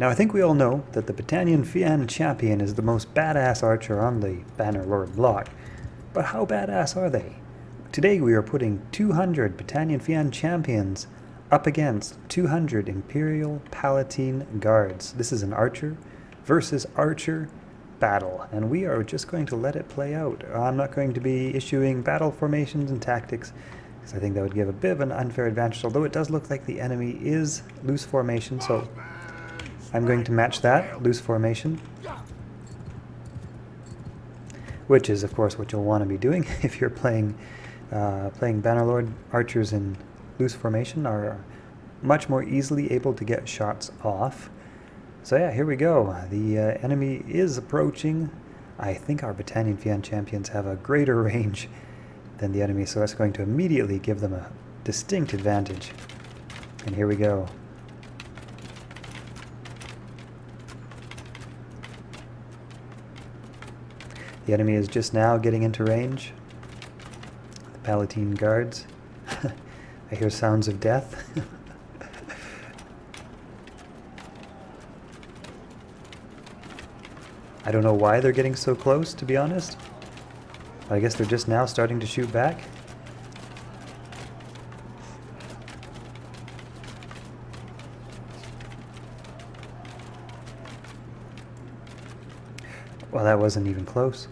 Now I think we all know that the Battanian Fian champion is the most badass archer on the Bannerlord block, but how badass are they? Today we are putting 200 Battanian Fian champions up against 200 Imperial Palatine guards. This is an archer versus archer battle, and we are just going to let it play out. I'm not going to be issuing battle formations and tactics, because I think that would give a bit of an unfair advantage, although it does look like the enemy is loose formation, so I'm going to match that, loose formation. Which is, of course, what you'll want to be doing if you're playing Bannerlord. Archers in loose formation are much more easily able to get shots off. So yeah, here we go. The enemy is approaching. I think our Battanian Fian champions have a greater range than the enemy, so that's going to immediately give them a distinct advantage. And here we go. The enemy is just now getting into range. The Palatine guards. I hear sounds of death. I don't know why they're getting so close, to be honest. I guess they're just now starting to shoot back. Well, that wasn't even close.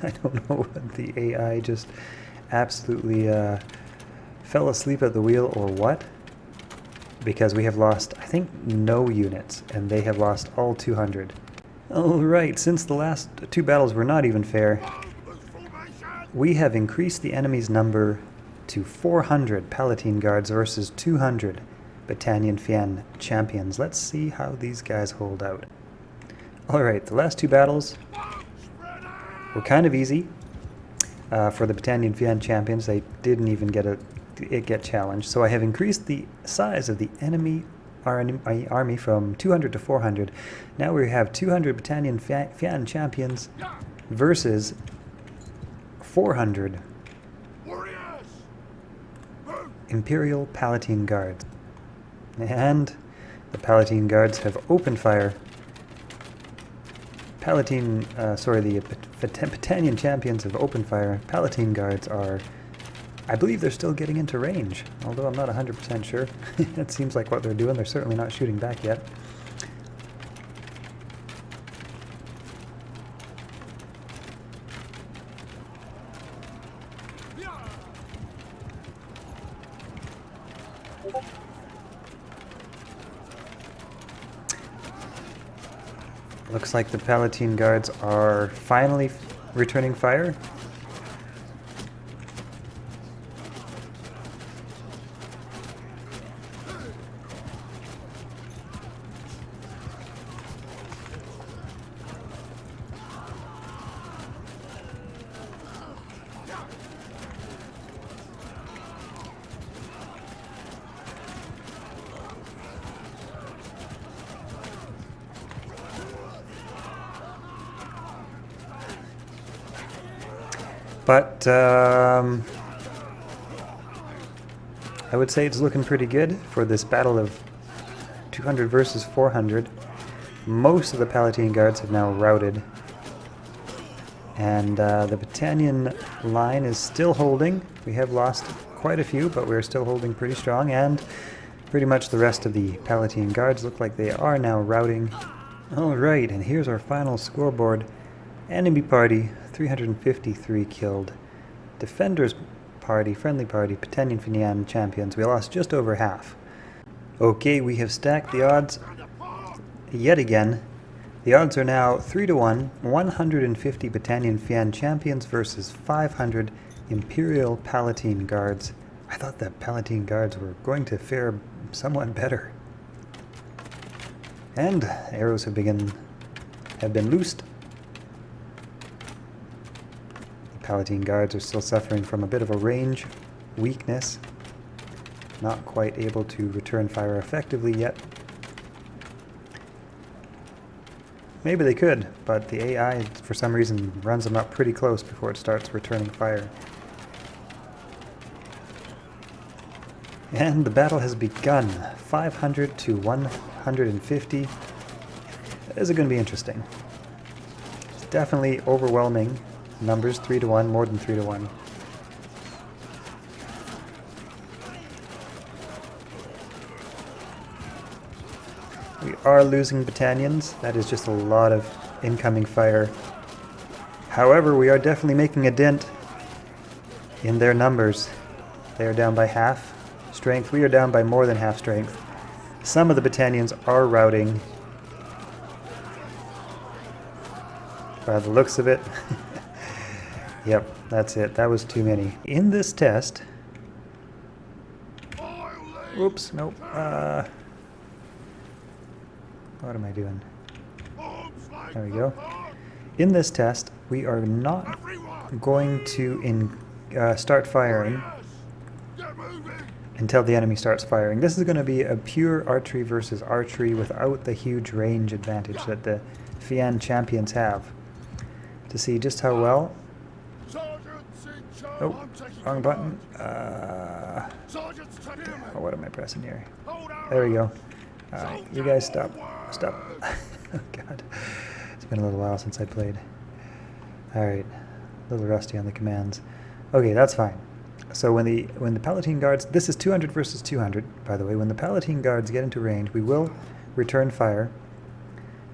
I don't know what the AI just absolutely fell asleep at the wheel or what. Because we have lost, I think, no units, and they have lost all 200. Alright, since the last two battles were not even fair, we have increased the enemy's number to 400 Palatine guards versus 200 Battanian Fian champions. Let's see how these guys hold out. Alright, the last two battles were kind of easy for the Battanian Fian champions. They didn't even get challenged. So I have increased the size of the enemy army from 200 to 400. Now we have 200 Battanian Fian champions versus 400 Imperial Palatine guards. And the Palatine guards have opened fire. The Battanian champions have opened fire. Palatine guards are, I believe they're still getting into range, although I'm not 100% sure. It seems like what they're doing. They're certainly not shooting back yet. Looks like the Palatine guards are finally returning fire. But I would say it's looking pretty good for this battle of 200 versus 400. Most of the Palatine guards have now routed. And the Battanian line is still holding. We have lost quite a few, but we're still holding pretty strong. And pretty much the rest of the Palatine guards look like they are now routing. Alright, and here's our final scoreboard. Enemy party, 353 killed. Defenders party, friendly party, Battanian Fian champions. We lost just over half. Okay, we have stacked the odds yet again. The odds are now 3-1, 150 Battanian Fian champions versus 500 Imperial Palatine guards. I thought that Palatine guards were going to fare somewhat better. And arrows have been loosed. Palatine guards are still suffering from a bit of a range weakness. Not quite able to return fire effectively yet. Maybe they could, but the AI for some reason runs them up pretty close before it starts returning fire. And the battle has begun. 500 to 150. This is going to be interesting. It's definitely overwhelming numbers, 3 to 1, more than 3 to 1. We are losing battalions. That is just a lot of incoming fire. However, we are definitely making a dent in their numbers. They are down by half strength. We are down by more than half strength. Some of the battalions are routing. By the looks of it. Yep, that's it. That was too many. In this test... Oops, nope. What am I doing? There we go. In this test, we are not going to start firing until the enemy starts firing. This is going to be a pure archery versus archery without the huge range advantage that the Fian champions have. To see just how well... Oh, wrong button. What am I pressing here? There we go. Alright, you guys stop. Stop. Oh god. It's been a little while since I played. Alright. A little rusty on the commands. Okay, that's fine. So when the Palatine guards... This is 200 versus 200, by the way. When the Palatine guards get into range, we will return fire.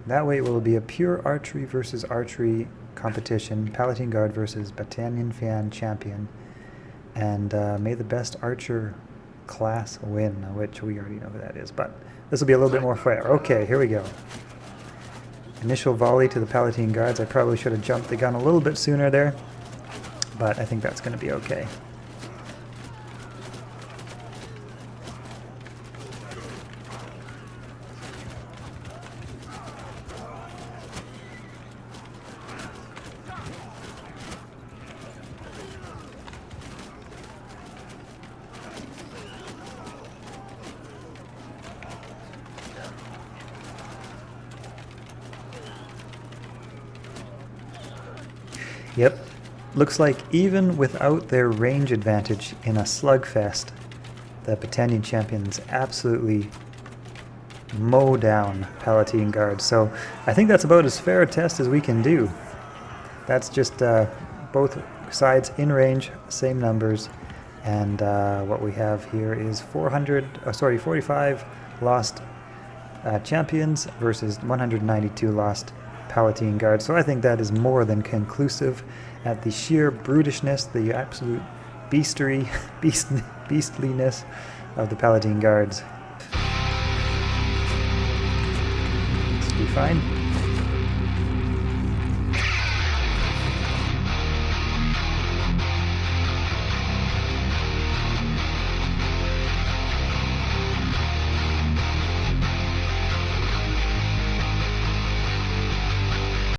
That way it will be a pure archery versus archery competition. Palatine guard versus Battalion Fian champion. And may the best archer class win, which we already know who that is. But this will be a little bit more fire. Okay, here we go. Initial volley to the Palatine guards. I probably should have jumped the gun a little bit sooner there, but I think that's going to be okay. Yep, looks like even without their range advantage in a slugfest, the Battalion champions absolutely mow down Palatine guards. So I think that's about as fair a test as we can do. That's just both sides in range, same numbers, and what we have here is 45 lost champions versus 192 lost Palatine guards. So I think that is more than conclusive at the sheer brutishness, the absolute beastliness of the Palatine guards. This will be fine.